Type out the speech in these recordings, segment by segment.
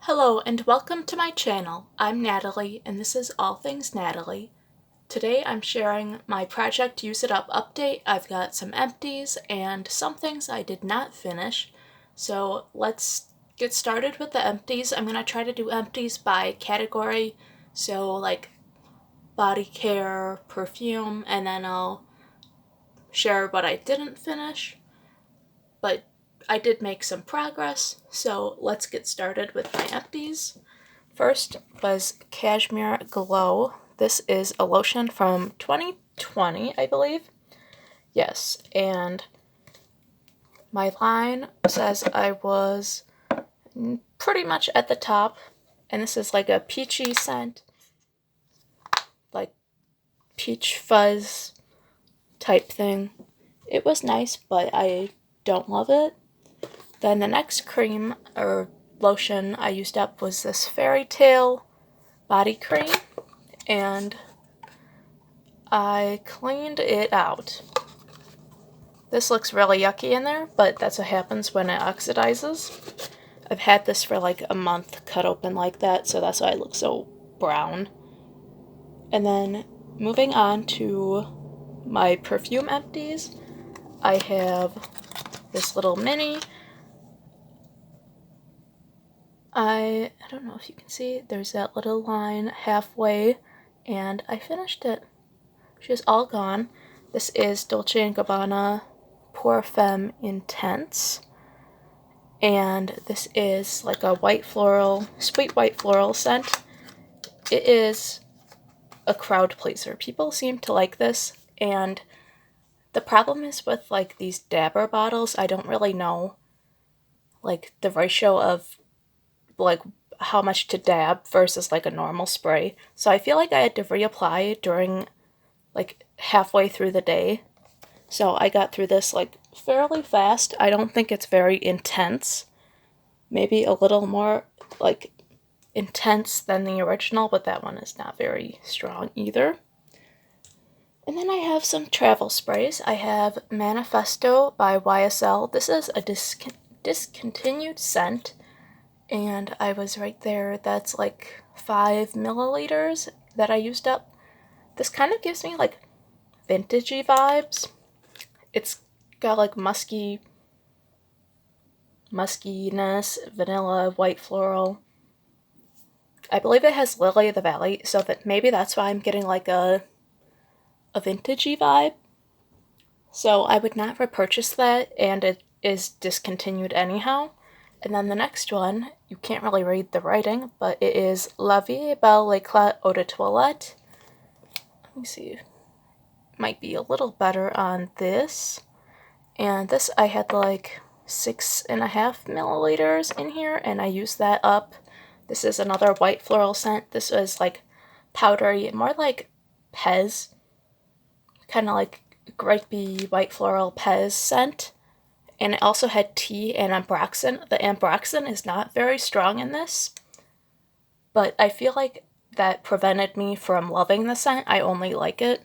Hello and welcome to my channel. I'm Natalie and this is All Things Natalie. Today I'm sharing my project Use It Up update. I've got some empties and some things I did not finish. So let's get started with the empties. I'm going to try to do empties by category. So like Bodycare, Perfume, and then I'll share what I didn't finish. But I did make some progress, so let's get started with my empties. First was Cashmere Glow. This is a lotion from 2020, I believe. Yes, and my line says I was pretty much at the top, and this is like a peachy scent, like peach fuzz type thing. It was nice, but I don't love it. Then the next cream or lotion I used up was this Fairy Tale body cream, and I cleaned it out. This looks really yucky in there, but that's what happens when it oxidizes. I've had this for like a month cut open like that, so that's why I look so brown. And then moving on to my perfume empties, I have this little mini. I don't know if you can see, there's that little line halfway, and I finished it. She's all gone. This is Dolce & Gabbana Pour Femme Intense, and this is like a white floral, sweet white floral scent. It is a crowd pleaser. People seem to like this, and the problem is with like these dabber bottles, I don't really know like the ratio of like how much to dab versus like a normal spray. So I feel like I had to reapply during like halfway through the day. So I got through this like fairly fast. I don't think it's very intense. Maybe a little more like intense than the original, but that one is not very strong either. And then I have some travel sprays. I have Manifesto by YSL. This is a discontinued scent, and I was right there. That's like 5 milliliters that I used up. This kind of gives me like vintagey vibes. It's got like muskiness, vanilla, white floral. I believe it has Lily of the Valley, so that maybe that's why I'm getting like a vintagey vibe. So I would not repurchase that, and it is discontinued anyhow. And then the next one, you can't really read the writing, but it is La Vie Belle l'Éclat Eau de Toilette. Let me see. Might be a little better on this. And this I had like 6.5 milliliters in here, and I used that up. This is another white floral scent. This was like powdery, more like Pez, kind of like grapey white floral Pez scent. And it also had tea and ambroxan. The ambroxan is not very strong in this, but I feel like that prevented me from loving the scent. I only like it,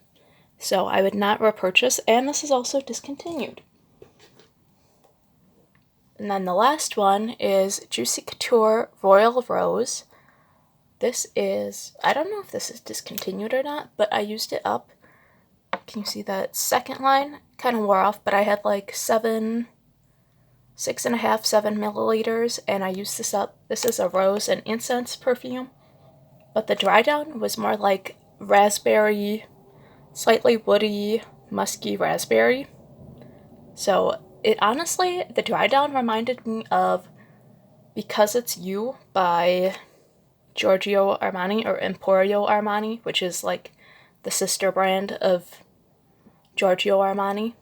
so I would not repurchase, and this is also discontinued. And then the last one is Juicy Couture Royal Rose. This is, I don't know if this is discontinued or not, but I used it up. Can you see that second line? Kind of wore off, but I had like 6.5, 7 milliliters, and I used this up. This is a rose and incense perfume, but the dry down was more like raspberry, slightly woody, musky raspberry. So it honestly, the dry down reminded me of Because It's You by Giorgio Armani, or Emporio Armani, which is like the sister brand of Giorgio Armani.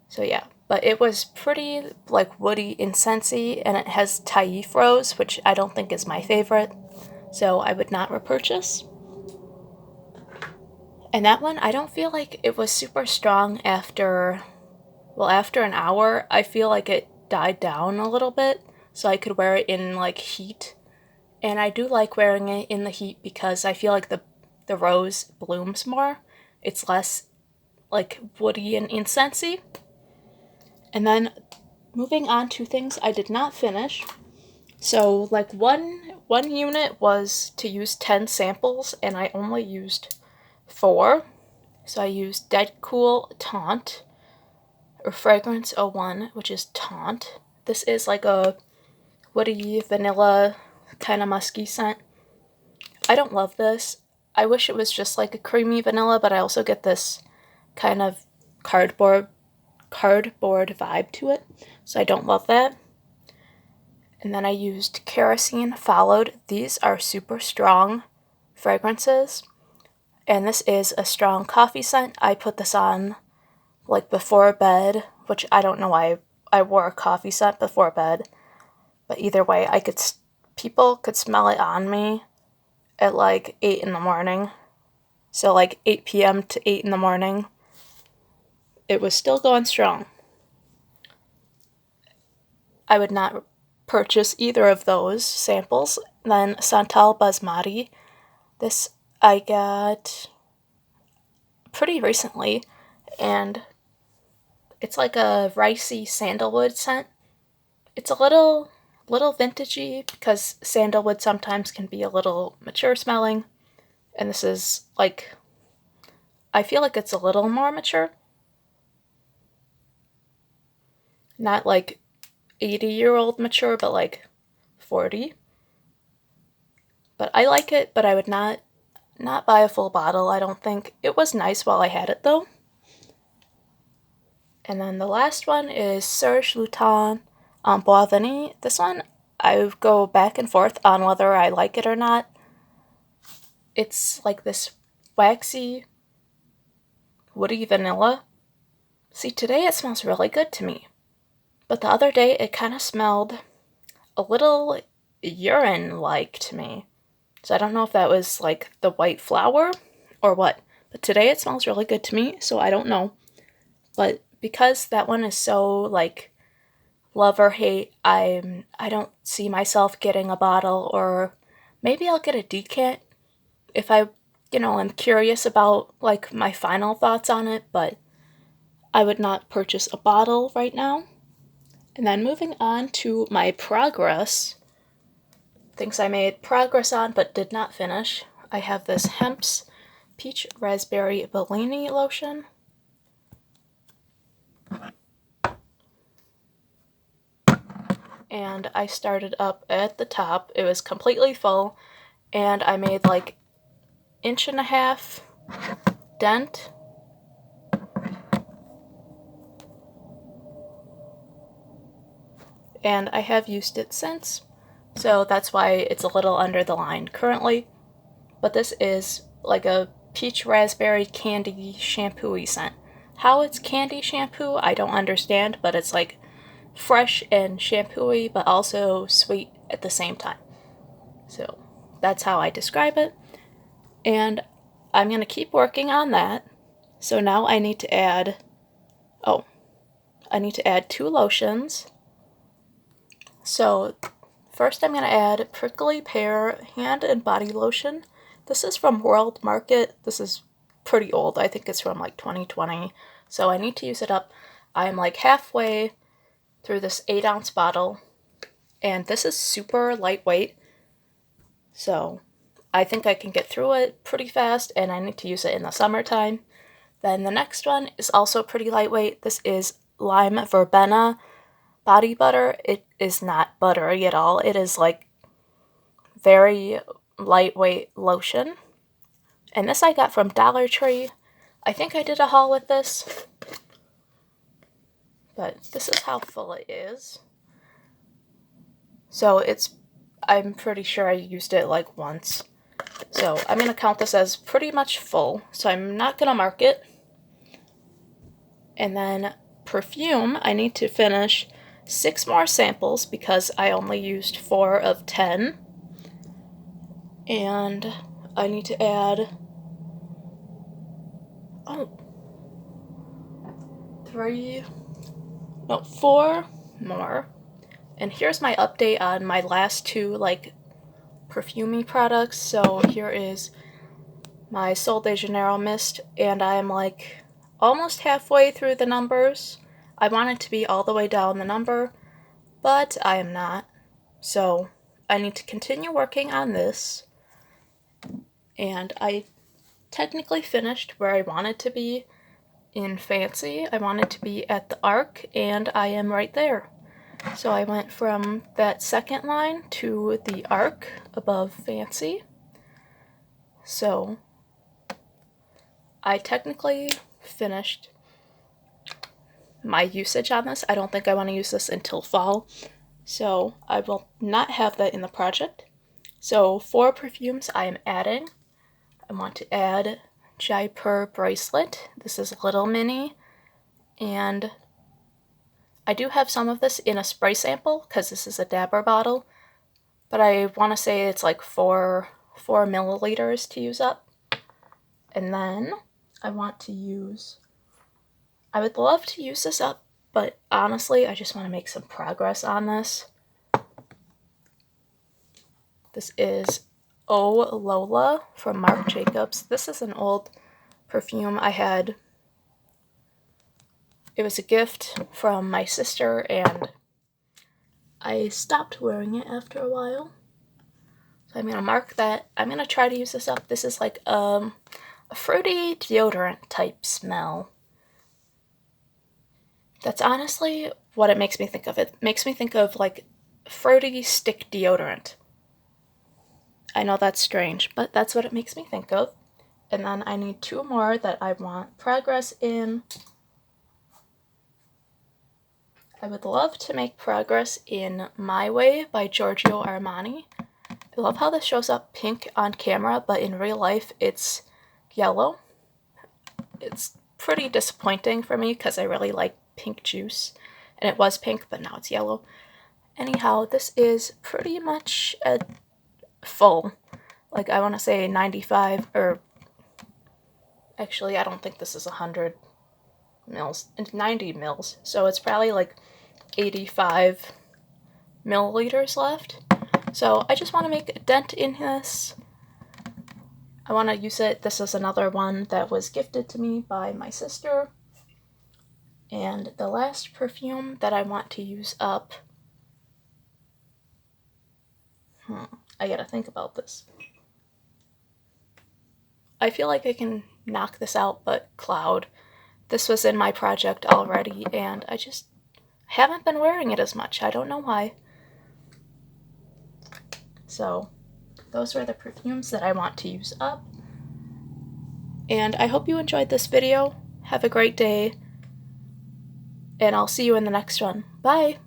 So yeah, but it was pretty like woody, incensey, and it has Taif rose, which I don't think is my favorite, so I would not repurchase. And that one, I don't feel like it was super strong after an hour. I feel like it died down a little bit, so I could wear it in like heat. And I do like wearing it in the heat because I feel like the rose blooms more. It's less like woody and incensey. And then moving on to things I did not finish. So like one unit was to use 10 samples and I only used 4. So I used Dead Cool Taunt, or Fragrance 01, which is Taunt. This is like a woody vanilla kind of musky scent. I don't love this. I wish it was just like a creamy vanilla, but I also get this kind of cardboard vibe to it, so I don't love that. And then I used Kerosene Followed. These are super strong fragrances, and this is a strong coffee scent. I put this on like before bed, which I don't know why I wore a coffee scent before bed, but either way, people could smell it on me at like 8 in the morning. So like 8 p.m. to 8 in the morning, it was still going strong. I would not purchase either of those samples. Then Santal Basmati. This I got pretty recently, and it's like a ricey sandalwood scent. It's a little vintagey because sandalwood sometimes can be a little mature smelling, and this is like, I feel like it's a little more mature. Not like 80-year-old mature, but like 40. But I like it, but I would not buy a full bottle, I don't think. It was nice while I had it, though. And then the last one is Serge Luton en Bois Vanille. This one, I go back and forth on whether I like it or not. It's like this waxy, woody vanilla. See, today it smells really good to me. But the other day, it kind of smelled a little urine-like to me. So I don't know if that was like the white flour or what. But today it smells really good to me, so I don't know. But because that one is so like love or hate, I don't see myself getting a bottle, or maybe I'll get a decant if I, am curious about like my final thoughts on it, but I would not purchase a bottle right now. And then moving on to my progress, things I made progress on but did not finish. I have this Hemp's Peach Raspberry Bellini lotion. And I started up at the top. It was completely full, and I made like 1.5 dent. And I have used it since, so that's why it's a little under the line currently. But this is like a peach raspberry candy shampoo-y scent. How it's candy shampoo, I don't understand, but it's like fresh and shampoo-y, but also sweet at the same time. So that's how I describe it. And I'm going to keep working on that. So now I need to add, I need to add 2 lotions. So first I'm going to add Prickly Pear Hand and Body Lotion. This is from World Market. This is pretty old. I think it's from like 2020. So I need to use it up. I'm like halfway through this 8-ounce bottle. And this is super lightweight. So I think I can get through it pretty fast, and I need to use it in the summertime. Then the next one is also pretty lightweight. This is Lime Verbena Body Butter. It is not buttery at all. It is like very lightweight lotion. And this I got from Dollar Tree. I think I did a haul with this. But this is how full it is. So I'm pretty sure I used it like once. So I'm going to count this as pretty much full. So I'm not going to mark it. And then Perfume, I need to finish 6 more samples because I only used 4 of 10. And I need to add 4 more. And here's my update on my last 2 like Perfume products. So here is my Sol de Janeiro mist, and I'm like almost halfway through the numbers. I want it to be all the way down the number, but I am not. So I need to continue working on this, and I technically finished where I wanted to be in Fancy. I wanted to be at the arc, and I am right there. So I went from that second line to the arc above Fancy. So I technically finished my usage on this. I don't think I want to use this until fall, so I will not have that in the project. So for perfumes I am adding, I want to add janeiro bracelet. This is a little mini, and I do have some of this in a spray sample because this is a dabber bottle, but I want to say it's like 4 milliliters to use up. And then I want to use, I would love to use this up, but honestly I just want to make some progress on this. This is Oh Lola from Marc Jacobs. This is an old perfume I had. It was a gift from my sister, and I stopped wearing it after a while. So I'm going to mark that. I'm going to try to use this up. This is like a fruity deodorant type smell. That's honestly what it makes me think of. It makes me think of like fruity stick deodorant. I know that's strange, but that's what it makes me think of. And then I need 2 more that I want progress in. I would love to make progress in My Way by Giorgio Armani. I love how this shows up pink on camera, but in real life it's yellow. It's pretty disappointing for me because I really like pink juice, and it was pink, but now it's yellow. Anyhow, this is pretty much a full, like I want to say 95, or actually I don't think this is 100 mils, 90 mils, so it's probably like 85 milliliters left. So I just want to make a dent in this. I want to use it. This is another one that was gifted to me by my sister. And the last perfume that I want to use up, I gotta think about this. I feel like I can knock this out, but Cloud. This was in my project already, and I just haven't been wearing it as much. I don't know why. So those were the perfumes that I want to use up. And I hope you enjoyed this video. Have a great day, and I'll see you in the next one. Bye!